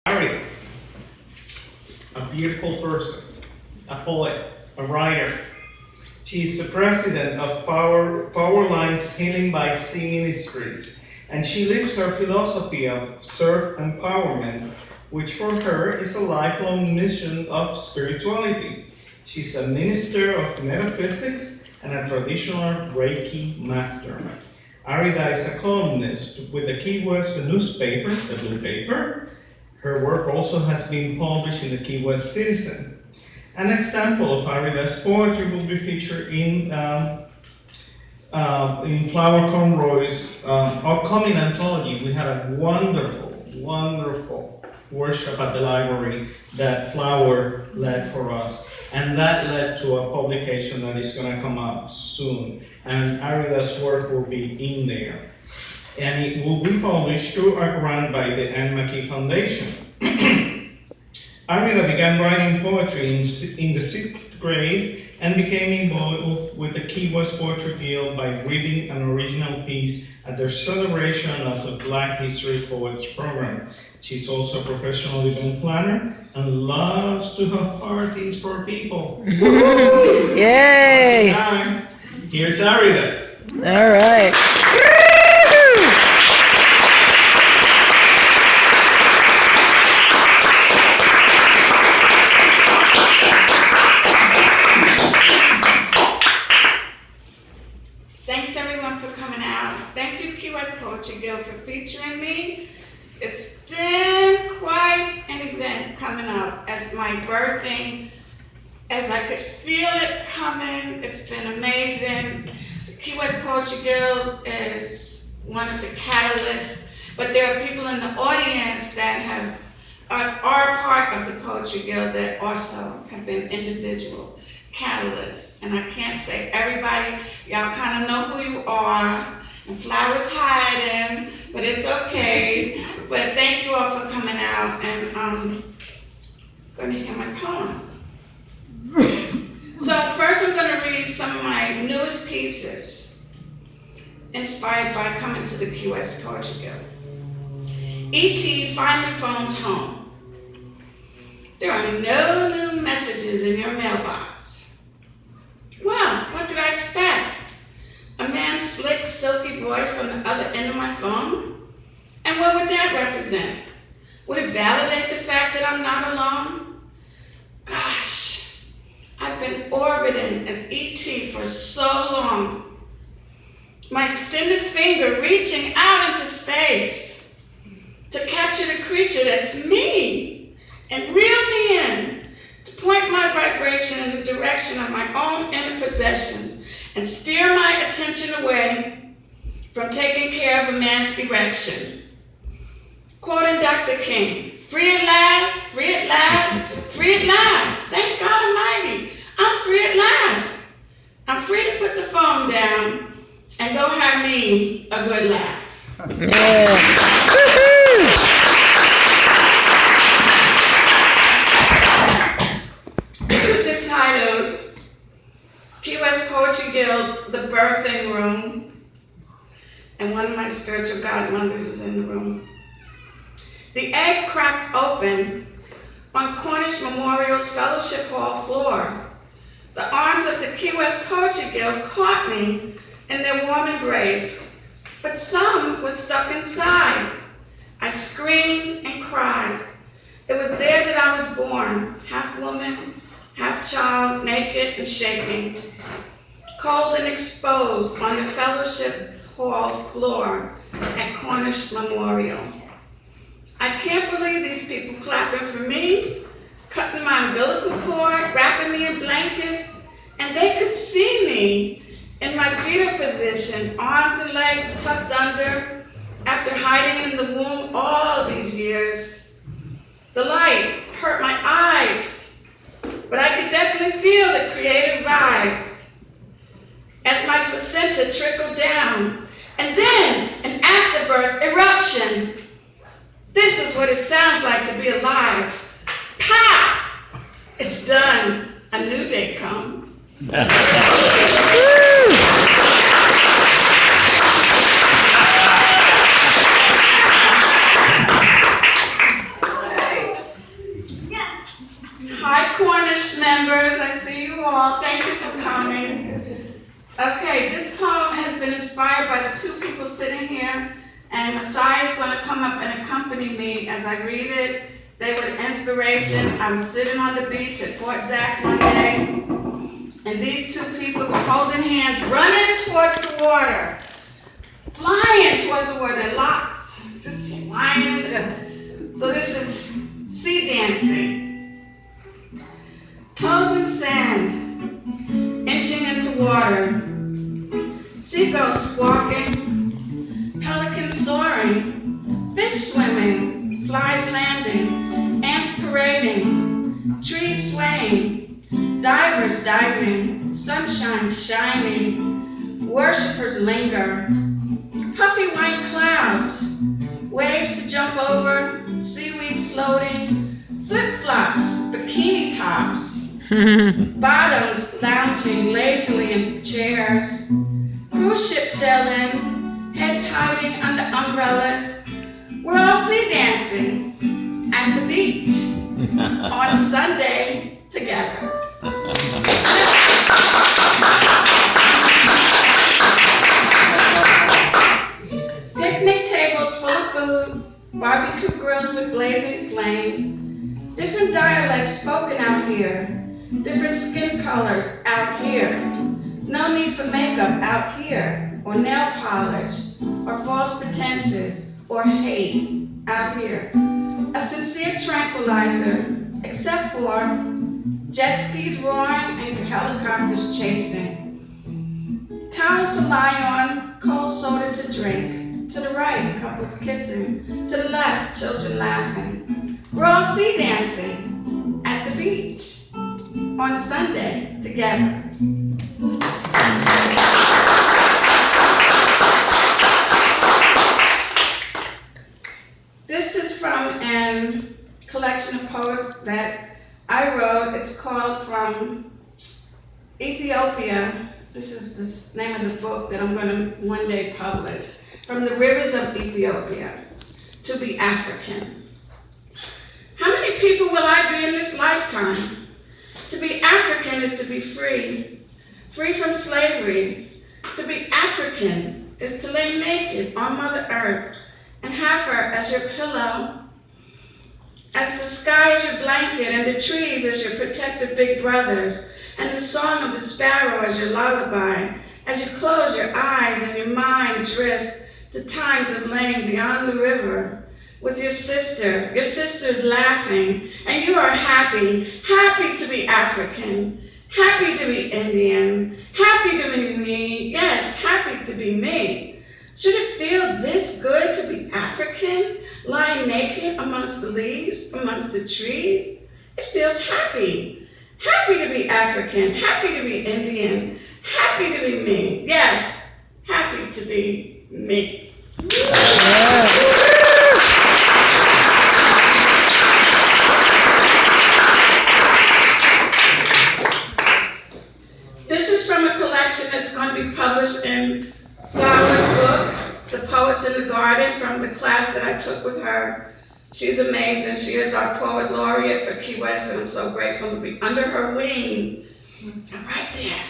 Ari, a beautiful person, a poet, a writer. She is the president of Powerline's Healing by Sea Ministries, and she lives her philosophy of self-empowerment, which for her is a lifelong mission of spirituality. She's a minister of metaphysics and a traditional Reiki master. Arida is a columnist with the Key West newspaper, the Blue Paper. Her work also has been published in the Key West Citizen. An example of Arida's poetry will be featured in Flower Conroy's upcoming anthology. We had a wonderful workshop at the library that Flower led for us. And that led to a publication that is going to come out soon. And Arida's work will be in there. And it will be published through a grant by the Anne McKee Foundation. Arida began writing poetry in the 6th grade and became involved with the Key West Poetry Guild by reading an original piece at their celebration of the Black History Poets program. She's also a professional event planner and loves to have parties for people. Yay! Here's Arida. All right. Thanks everyone for coming out. Thank you Key West Poetry Guild for featuring me. It's been quite an event coming up as my birthing, as I could feel it coming. It's been amazing. The Key West Poetry Guild is one of the catalysts, but there are people in the audience that are part of the Poetry Guild that also have been individual catalysts. And I can't say everybody, y'all kind of know who you are, and Flower's hiding, but it's okay. But thank you all for coming out, and I'm going to hear my poems. So first I'm going to read some of my newest pieces, inspired by coming to the Key West Poetry Guild. E.T. finally phones home. There are no new messages in your mailbox. Well, what did I expect? A man's slick, silky voice on the other end of my phone? And what would that represent? Would it validate the fact that I'm not alone? Gosh, I've been orbiting as E.T. for so long. My extended finger reaching out into space to capture the creature that's me and reel me in, to point my vibration in the direction of my own inner possessions and steer my attention away from taking care of a man's erection. Quoting Dr. King, free at last, free at last, free at last. Thank God Almighty, I'm free at last. I'm free to put the phone down and go have me a good laugh. Yeah. This is entitled Key West Poetry Guild, The Birthing Room, and one of my spiritual godmothers is in the room. The egg cracked open on Cornish Memorial's Fellowship Hall floor. The arms of the Key West Poetry Guild caught me in their warm embrace, but some was stuck inside. I screamed and cried. It was there that I was born, half woman, half child, naked and shaking, cold and exposed on the Fellowship Hall floor at Cornish Memorial. I can't believe these people clapping for me, cutting my umbilical cord, wrapping me in blankets, and they could see me in my fetal position, arms and legs tucked under, after hiding in the womb all these years. The light hurt my eyes, but I could definitely feel the creative vibes as my placenta trickled down, and then an afterbirth eruption. This is what it sounds like to be alive. Pow! It's done. A new day come. all. Thank you for coming. Okay, this poem has been inspired by the two people sitting here, and Messiah is going to come up and accompany me as I read it. They were the inspiration. I was sitting on the beach at Fort Zach one day, and these two people were holding hands, running towards the water, flying towards the water, their locks just flying. So this is sea dancing. Toes in sand, inching into water, seagulls squawking, pelicans soaring, fish swimming, flies landing, ants parading, trees swaying, divers diving, sunshine shining, worshippers linger, puffy white clouds, waves to jump over, seaweed floating, flip-flops, bikini tops, bottoms lounging lazily in chairs, cruise ships sailing, heads hiding under umbrellas. We're all sea dancing at the beach on Sunday together. Picnic tables full of food, barbecue grills with blazing flames, different dialects spoken out here, different skin colors out here. No need for makeup out here, or nail polish, or false pretenses, or hate out here. A sincere tranquilizer, except for jet skis roaring and helicopters chasing. Towels to lie on, cold soda to drink. To the right, couples kissing. To the left, children laughing. We're all sea dancing at the beach on Sunday together. This is from a collection of poems that I wrote. It's called From Ethiopia. This is the name of the book that I'm going to one day publish. From the rivers of Ethiopia, to be African. How many people will I be in this lifetime? To be African is to be free, free from slavery. To be African is to lay naked on Mother Earth and have her as your pillow, as the sky is your blanket and the trees as your protective big brothers, and the song of the sparrow as your lullaby, as you close your eyes and your mind drifts to times of laying beyond the river with your sister. Your sister is laughing, and you are happy, happy to be African, happy to be Indian, happy to be me, yes, happy to be me. Should it feel this good to be African, lying naked amongst the leaves, amongst the trees? It feels happy, happy to be African, happy to be Indian, happy to be me, yes, happy to be me. This is from a collection that's going to be published in Flower's book, The Poets in the Garden, from the class that I took with her. She's amazing. She is our poet laureate for Key West, and I'm so grateful to be under her wing. I'm right there.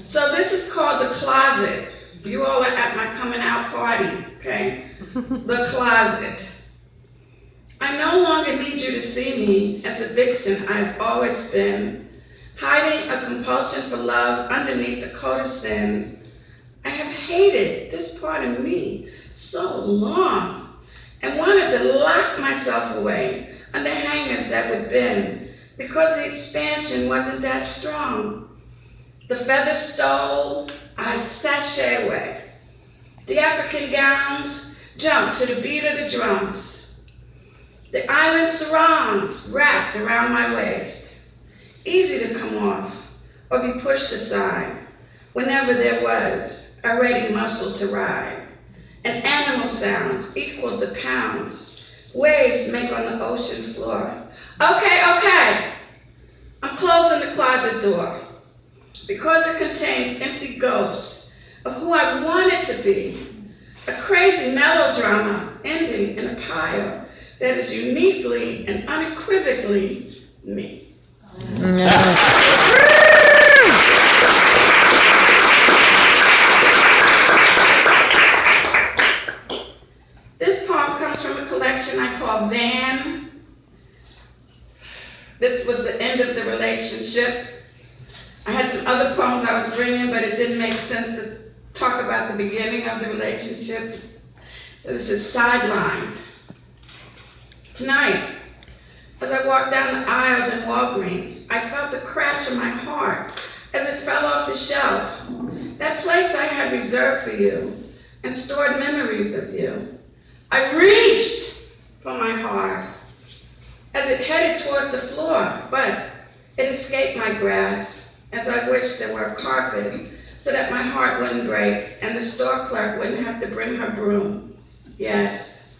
So this is called The Closet. You all are at my coming out party, okay? The Closet. I no longer need you to see me as the vixen I've always been, hiding a compulsion for love underneath the coat of sin. I have hated this part of me so long and wanted to lock myself away under hangers that would bend because the expansion wasn't that strong. The feathers stole, I'd sashay away. The African gowns jumped to the beat of the drums. The island sarongs wrapped around my waist, easy to come off or be pushed aside whenever there was a ready muscle to ride. And animal sounds equaled the pounds waves make on the ocean floor. Okay, I'm closing the closet door because it contains empty ghosts of who I wanted to be, a crazy melodrama ending in a pile that is uniquely and unequivocally me. call Van. This was the end of the relationship. I had some other poems I was bringing, but it didn't make sense to talk about the beginning of the relationship. So this is Sidelined. Tonight, as I walked down the aisles in Walgreens, I felt the crash of my heart as it fell off the shelf. That place I had reserved for you and stored memories of you. I reached for my heart as it headed towards the floor, but it escaped my grasp as I wished there were a carpet so that my heart wouldn't break and the store clerk wouldn't have to bring her broom. Yes,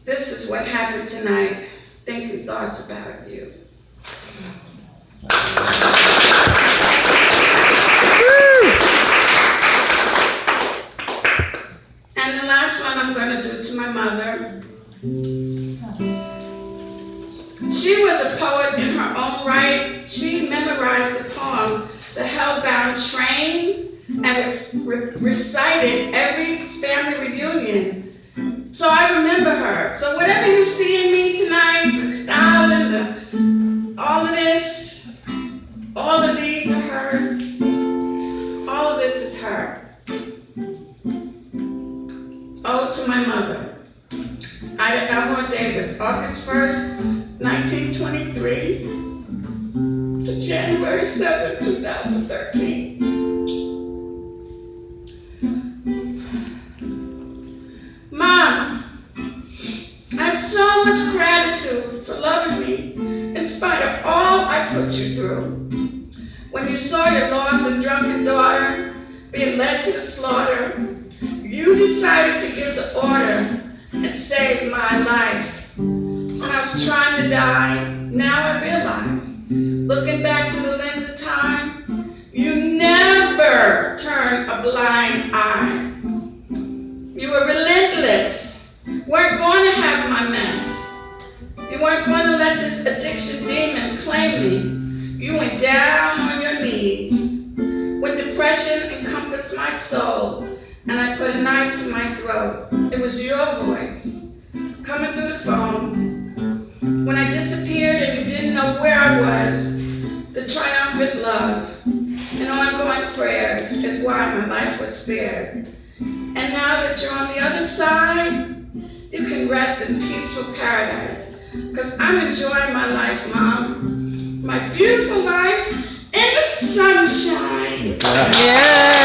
this is what happened tonight. Thinking thoughts about you. And the last one I'm going to do to my mother. She was a poet in her own right. She memorized the poem, The Hellbound Train, and recited every family reunion. So I remember her. So whatever you see in me tonight, the style and all of this, all of these are hers. All of this is her. Ode to my mother. Ida Elmore Davis, August 1st, 1923 to January 7th, 2013. Mom, I have so much gratitude for loving me in spite of all I put you through. When you saw your lost and drunken daughter being led to the slaughter, you decided to give the order and save my life. When I was trying to die, now I realize, looking back through the lens of time, you never turned a blind eye. You were relentless, weren't going to have my mess. You weren't going to let this addiction demon claim me. You went down on your knees. When depression encompassed my soul, and I put a knife to my throat, it was your voice coming through the phone. When I disappeared and you didn't know where I was, the triumphant love and ongoing prayers is why my life was spared. And now that you're on the other side, you can rest in peaceful paradise. Because I'm enjoying my life, Mom. My beautiful life in the sunshine. Yeah.